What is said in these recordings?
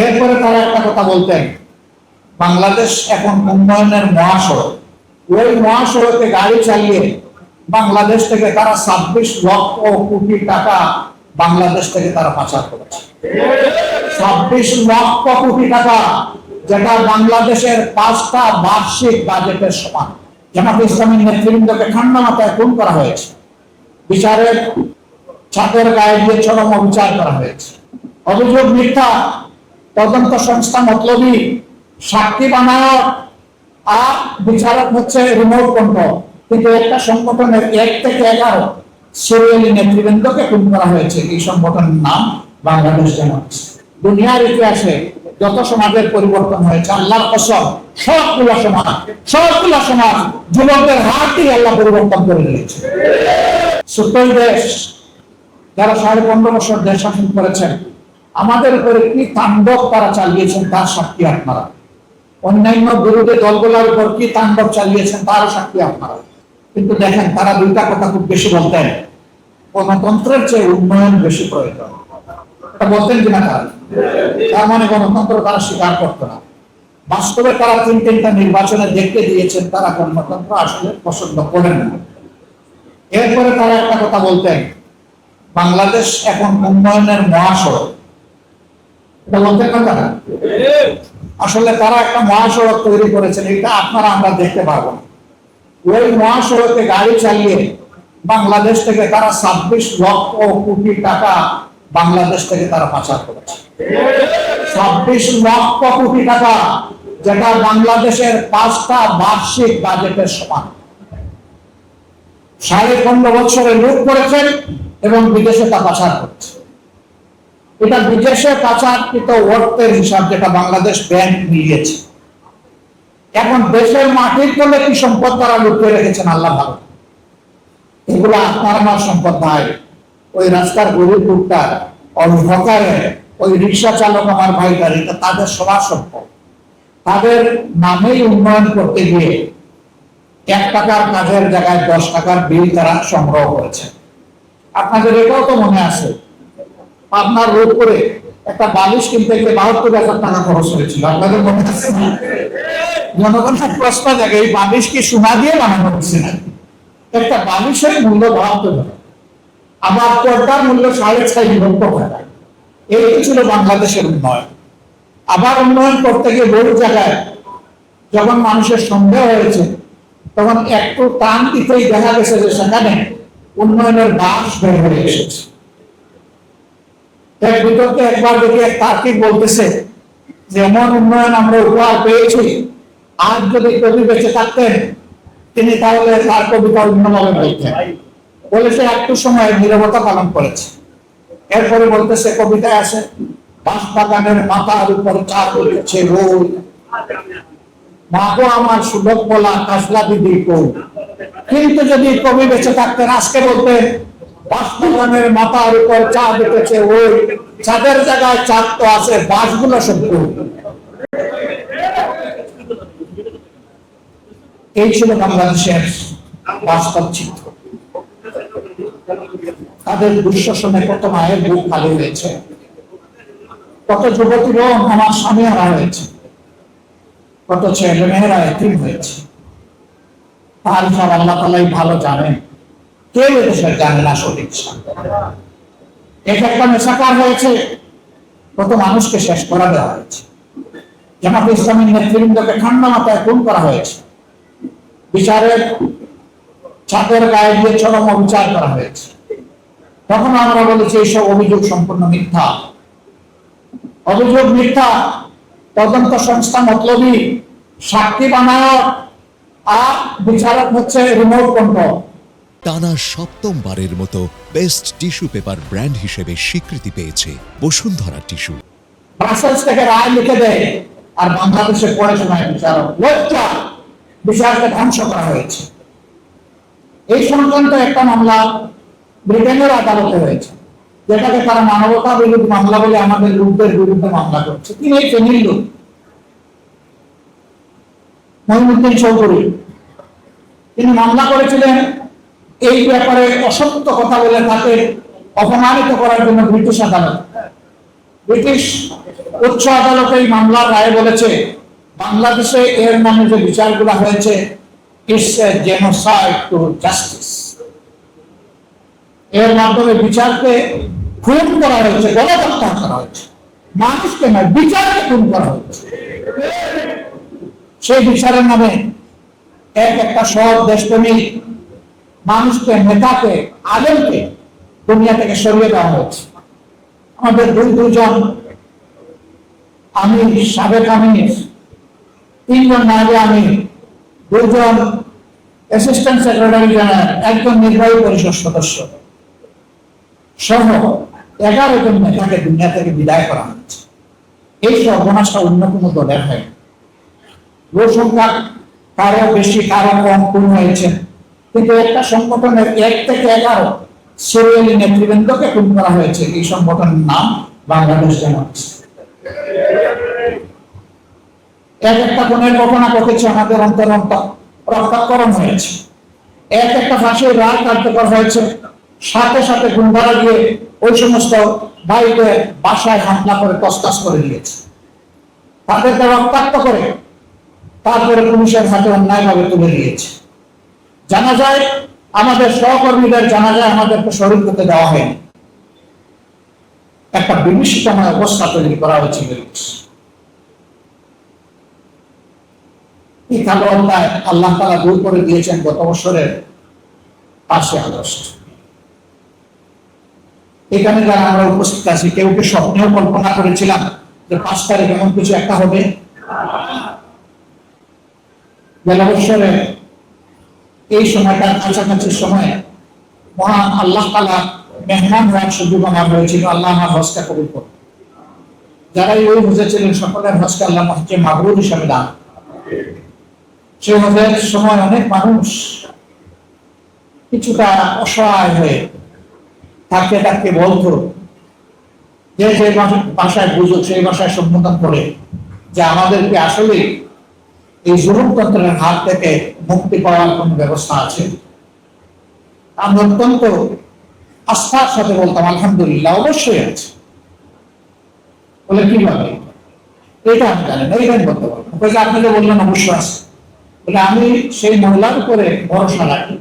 এরপরে তারা একটা কথা বলতেন, বাংলাদেশ এখন উন্নয়নের মহাসড়ক, ওই মহাসড়কে গাড়ি চালিয়ে বাংলাদেশ থেকে তারা 26 লক্ষ কোটি টাকা বাংলাদেশ থেকে তারা পাচার করেছে। 26 লক্ষ কোটি টাকা, যেটা বাংলাদেশের 5টা বার্ষিক বাজেটের সমান। জামাত ইসলামীর নেতৃবৃন্দকে ঠান্ডা মাথায় খুন করা হয়েছে, বিচারের ছাদের গায়ে দিয়ে চরম অবিচার করা হয়েছে। অভিযোগ মিথ্যা, তদন্ত সংস্থা মতলবী, সাক্ষী বানায় আর বিচারক হচ্ছে রিমোট কন্ট্রোল। কিন্তু একটা সংগঠনের 1 থেকে 11 সিরিয়ালি নেতৃবৃন্দকে খুন করা হয়েছে। এই সংগঠনের নাম বাংলাদেশ জামাত। দুনিয়ার ইতিহাসে যত সমাজের পরিবর্তন হয়েছে, আল্লাহর কসম, সবগুলা সমাজ যুবকদের হাত দিয়ে আল্লাহ পরিবর্তন করে দিয়েছে। ছোট্টই দেশ, যারা 15.5 বছর দেশ শাসন করেছেন, আমাদের উপরে কি তাণ্ডব তারা চালিয়েছেন তার সাক্ষী আপনারা। অন্যান্য বিরোধী দলগুলোর উপর কি তাণ্ডব চালিয়েছেন তারও সাক্ষী আপনারা। কিন্তু দেখেন, তারা দুইটা কথা খুব বেশি বলতেন, গণতন্ত্রের চেয়ে উন্নয়ন বেশি প্রয়োজন। বলতেন কিনা তার মানে গণতন্ত্র তারা স্বীকার করতো না। বাস্তবে তারা 3টা নির্বাচনে দেখতে দিয়েছেন তারা গণতন্ত্র আসলে পছন্দ করেন না। এরপরে তারা একটা কথা বলতেন, বাংলাদেশ এখন উন্নয়নের মহাসড়ক। এটা বলতেন না তারা? আসলে তারা একটা মহাসড়ক তৈরি করেছেন, এটা আপনারা আমরা দেখতে পাবো না। ওই মহাসড়কে গাড়ি চালিয়ে বাংলাদেশ থেকে তারা 26 লক্ষ কোটি টাকা বাংলাদেশ থেকে তারা পাচার করেছে। 26 লক্ষ কোটি টাকা, যেটা বাংলাদেশের 5টা বার্ষিক বাজেটের সমান। 15.5 বছরে লুট করেছেন এবং বিদেশে তা পাচার করছে। এটা বিদেশে পাচারকৃত অর্থের হিসাব, যেটা বাংলাদেশ ব্যাংক নিয়েছে। এখন দেশের মাটির তলে কি সম্পদ তারা লুকিয়ে রেখেছেন আল্লাহ ভালো। এগুলো আপনার আমার সম্পদ নয়। ওই রাস্তার গরিব লোকটা, অন্ধকারে ওই রিক্সা চালক আমার ভাইটার, এটা তাদের সবার সম্পদ। তাদের নামেই উন্নয়ন করতে গিয়ে 1 টাকার কাজের জায়গায় 10 টাকার বিল তারা সংগ্রহ করেছে। আপনাদের এটাও তো মনে আছে, আপনার রোড করে একটা বালিশ কিনতে গিয়ে 72,000 টাকা খরচ হয়েছিল। আপনাদের মনে আছে? জনগণের প্রশ্ন জাগে, এই বালিশ কি সোনা দিয়ে বানানো হচ্ছে না? একটা বালিশের মূল্য 72,000, আবার পর্দার মূল্য 6.5 লক্ষ টাকা। এই ছিল বাংলাদেশের উন্নয়ন। আবার উন্নয়ন করতে গিয়ে বহু জায়গায় যখন মানুষের সন্দেহ হয়েছে, তখন একটু টান দিতেই দেখা গেছে যে সেখানে উন্নয়নের বাস বের হয়ে এসেছে। এর বিতর্কে একবার দেখি এক তার্কিক বলতেছে যে এমন উন্নয়ন আমরা উপহার পেয়েছি, আজ যদি কবি বেঁচে থাকতেন তিনি তাহলে তার কবিতা অন্যভাবে বলতেন। বলে সে একটু সময় নীরবতা পালন করেছে। এরপরে বলতেছে, কবিতায় আছে, বাঁশ বাগানের মাথার উপর চাঁদ উঠেছে রোল, মাগো আমার সুলভ বলা কাজলা দিদি কৌ। কিন্তু যদি কবি বেঁচে থাকতেন আজকে বলতেন, বাঁশ বাগানের মাথার উপর চাঁদ উঠেছে ওই, চাঁদের জায়গায় চাঁদ তো আছে, বাঁশগুলো সব। এই ছিল বাংলাদেশের বাস্তব চিত্র। তাদের দুঃশাসনে কত মায়ের বুক খালি হয়েছে, কত যুবতীরও আমার স্বামী হারা হয়েছে, কত ছেলে মেয়েরা এতিম হয়েছে। তার সব আল্লাহ তাআলাই ভালো জানেন, কেউ এদেশের জানে না সঠিক। এক একটা মেসাকার হয়েছে, কত মানুষকে শেষ করা দেওয়া হয়েছে। জামাত ইসলামীর নেতৃবৃন্দকে ঠান্ডা মাথায় খুন করা হয়েছে, বিচারের ছাদের গায়ে দিয়ে চরম অবিচার করা হয়েছে। তখন আমরা বলেছি এইসব অভিযোগ সম্পূর্ণ মিথ্যা। অভিযোগ মিথ্যা, তদন্ত সংস্থা মতলবী, সাক্ষী বানায় আর বিচারক হচ্ছে রিমোট কন্ট্রোল। টানা 7মবারের মতো বেস্ট টিস্যু পেপার ব্র্যান্ড হিসেবে স্বীকৃতি পেয়েছে বসুন্ধরা টিস্যু। ব্রাসেলস থেকে রায় লিখে দেয় আর বাংলাদেশে পড়ে শোনায় বিচারক। লজ্জা, বিচারকে ধ্বংস করা হয়েছে। এই সংক্রান্ত একটা মামলা ব্রিটেনের আদালতে হয়েছে, যেটাকে তারা মানবতা বিরোধী মামলা বলে আমাদের লোকদের বিরুদ্ধে মামলা করছে। তিনি এই ফ্যামিলির লোক, মহিউদ্দিন চৌধুরী। তিনি মামলা করেছিলেন এই ব্যাপারে অসত্য কথা বলে তাকে অপমানিত করার জন্য ব্রিটিশ আদালত। ব্রিটিশ উচ্চ আদালত এই মামলার রায়ে বলেছে বাংলাদেশে এর নামে যে বিচারগুলো হয়েছে it's a genocide to justice. এর মাধ্যমে বিচারকে খুন করা হয়েছে, গণহত্যা করা হয়েছে, মানুষকে নয় বিচারকে খুন করা হয়েছে। সেই বিচারের নামে একটা সৎ দেশপ্রেমিক মানুষকে, নেতাকে, আলেমকে দুনিয়া থেকে সরিয়ে দেওয়া হয়েছে। আমাদের দুজন আমির, সাবেক আমির, 3 জন নায়েবে আমির, 2 জন অ্যাসিস্ট্যান্ট সেক্রেটারি জেনারেল, 1 জন নির্বাহী পরিষদ সদস্য সহ 11 জন নেতাকে দুনিয়া থেকে বিদায় করা হয়েছে। এই সর্বনাশটা অন্য কোনো দলের হয়। লোক সংখ্যা কারো বেশি কারো কম খুন হয়েছে, কিন্তু একটা সংগঠনের 1 থেকে 11 সিরিয়ালি নেতৃবৃন্দকে খুন করা হয়েছে। এই সংগঠনের নাম বাংলাদেশ জামাত। একটা খুনের ঘটনা ঘটেছে, আমাদের অন্তর রক্তাকরণ হয়েছে। একটা ফাঁসির রায় কার্যকর হয়েছে, সাথে সাথে গুন্ডারা গিয়ে ওই সমস্ত ভাইদের বাসায় হামলা করে তছনছ করে দিয়েছে, তাদেরকে রক্তাক্ত করে তারপরে পুলিশের হাতে অন্যায়ভাবে তুলে দিয়েছে। জানাজায় আমাদের সহকর্মীদের জানাজায় আমাদেরকে শরীর করতে দেওয়া হয়নি। একটা বিভীষিকাময় অবস্থা তৈরি করা হয়েছিল। এই কালো অন্যায় আল্লাহ তাআলা দূর করে দিয়েছেন গত বছরের 5 আগস্ট। এখানে যারা আমরা উপস্থিত আছি, কেউ কি স্বপ্নেও কল্পনা করেছিলাম যে 5 তারিখ এমন কিছু একটা হবে? গেল বছরে এই সময়টার কাছাকাছি সময়ে মহান আল্লাহ তাআলা মেহমান হওয়ার সুযোগ আমার হয়েছিল। আল্লাহ আমার হজকে কবুল করুন। যারাই ওই হজে ছিলেন সকলের হজকে আল্লাহ হজকে মাবরুর হিসাবে দান। সেই হজের সময় অনেক মানুষ কিছুটা অসহায় হয়ে থাকতে থাকতে বলতো, যে ভাষায় বুঝুক সেই ভাষায় সম্বোধন করে যে আমাদেরকে আসলে এই জুলুমতন্ত্রের হাত থেকে মুক্তি পাওয়ার কোন ব্যবস্থা আছে? আমরা অত্যন্ত আস্থার সাথে বলতাম আলহামদুলিল্লাহ, অবশ্যই আছে। বলে কিভাবে? এটা আমি জানি না, এইটাই বলতে পারবো। আপনাকে বললেন অবশ্যই আছে। বলে আমি সেই মহিলার উপরে ভরসা রাখি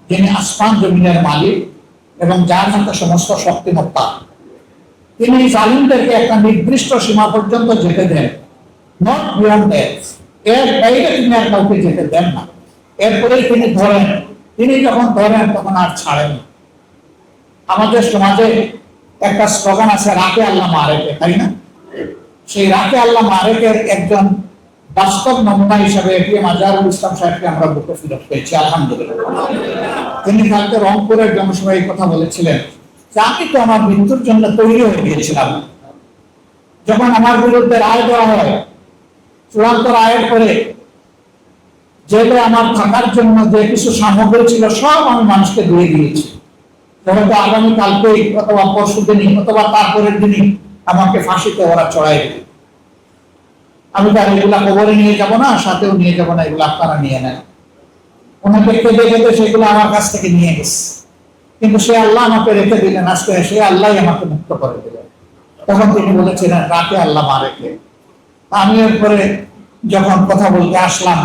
যিনি আসমান জমিনের মালিক এবং যার হাতে সমস্ত শক্তিমত্তা। তিনি জালিমদেরকে একটা নির্দিষ্ট সীমা পর্যন্ত যেতে দেন, নট বিয়ন্ড দ্যাট। এর বাইরে তিনি আর কাউকে যেতে দেন না। এরপরেই তিনি ধরেন, তিনি যখন ধরেন তখন আর ছাড়েন না। আমাদের সমাজে একটা স্লোগান আছে, রাকে আল্লাহ মারেকে, তাই না? সেই রাকে আল্লাহ মারেকের একজন বাস্তব নমুনা হিসাবে এটিএম আজহারুল ইসলাম সাহেবকে আমরা বুকে ফিরত পেয়েছি আলহামদুলিল্লাহ। তিনি কালকে রংপুরের জনসভায় কথা বলেছিলেন যে আমি তো আমার মৃত্যুর জন্য তৈরি হয়ে গিয়েছিলাম। যখন আমার বিরুদ্ধে রায় দেওয়া হয়, চূড়ান্ত রায়ের পরে জেলে আমার থাকার জন্য যে কিছু সামগ্রী ছিল সব আমি মানুষকে দিয়ে দিয়েছি। হয়তো আগামী কালকেই অথবা পরশু দিনই অথবা তারপরের দিনই আমাকে ফাঁসিতে ওরা চড়াই দেবে। আমি তো আর এগুলা কবরে নিয়ে যাব না, সাথেও নিয়ে যাব না, এগুলো আপনারা নিয়ে নেন। ওনাকে কেঁদে কেঁদে সেগুলো আমার কাছ থেকে নিয়ে গেছে, কিন্তু সে আল্লাহ আমাকে রেখে দিলেন। আজকে সে আল্লাহ আমাকে মুক্ত করে দিলেন। তখন তিনি বলেছিলেন রাতে আল্লাহ মারেকে। আমি এরপরে যখন কথা বলতে আসলাম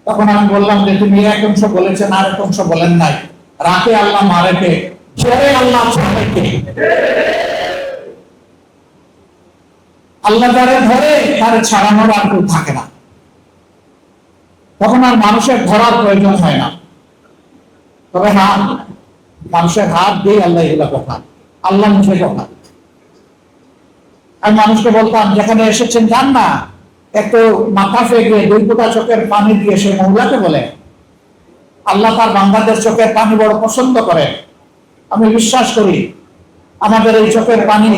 তখন আমি বললাম যে তুমি এক অংশ বলেছেন, আর এক অংশ বলেন নাই। রাতে আল্লাহ মারেকে, ছেড়ে আল্লাহ ছাড়েকে। আল্লাহ যারে ধরে তারে ছাড়ানোর আর কেউ থাকে না। তখন আর মানুষের ধরার প্রয়োজন হয় না। তবে হ্যাঁ, মানুষের হাত দিয়ে আল্লাহ এগুলা কোথায়, আল্লাহ মুখে কোথায়। আমি মানুষকে বলতাম যেখানে এসেছেন যান না, একটু মাথা ফেঁকে 2 ফোঁটা চোখের পানি দিয়ে সে মহিলাকে বলে আল্লাহ তার বান্দাদের চোখের পানি বড় পছন্দ করে। আমি বিশ্বাস করি আমাদের এই চোখের পানি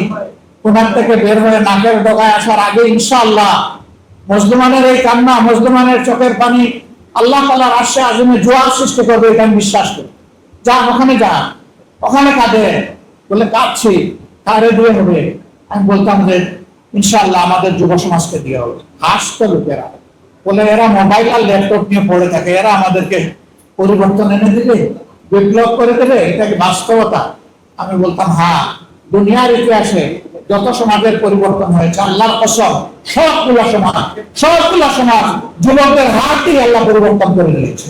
কোনার থেকে বের হয়ে নাকের ডগায় আসার আগে ইনশাআল্লাহ মুসলমানের এই কান্না, মুসলমানের চোখের পানি আল্লাহ তাআলার আরশে আযমে জোয়ার সৃষ্টি করবে, এটা আমি বিশ্বাস করি। যা ওখানে যা, ওখানে কাঁদে, বলে কাঁদছি, কারে দিয়ে হবে? আমি বলতাম যে ইনশাআল্লাহ আমাদের যুব সমাজকে দিয়ে হবে। হাসতো লোকেরা, বলে এরা মোবাইল আর ল্যাপটপ নিয়ে পড়ে থাকে, এরা আমাদেরকে পরিবর্তন এনে দিবে, বিপ্লব করে দেবে, এটা কি বাস্তবতা? আমি বলতাম হ্যাঁ, দুনিয়ার ইতিহাসে যত সমাজের পরিবর্তন হয়েছে, আল্লাহর কসম সবগুলা সমাজ যুবকদের হাত দিয়ে আল্লাহ পরিবর্তন করে দিয়েছে।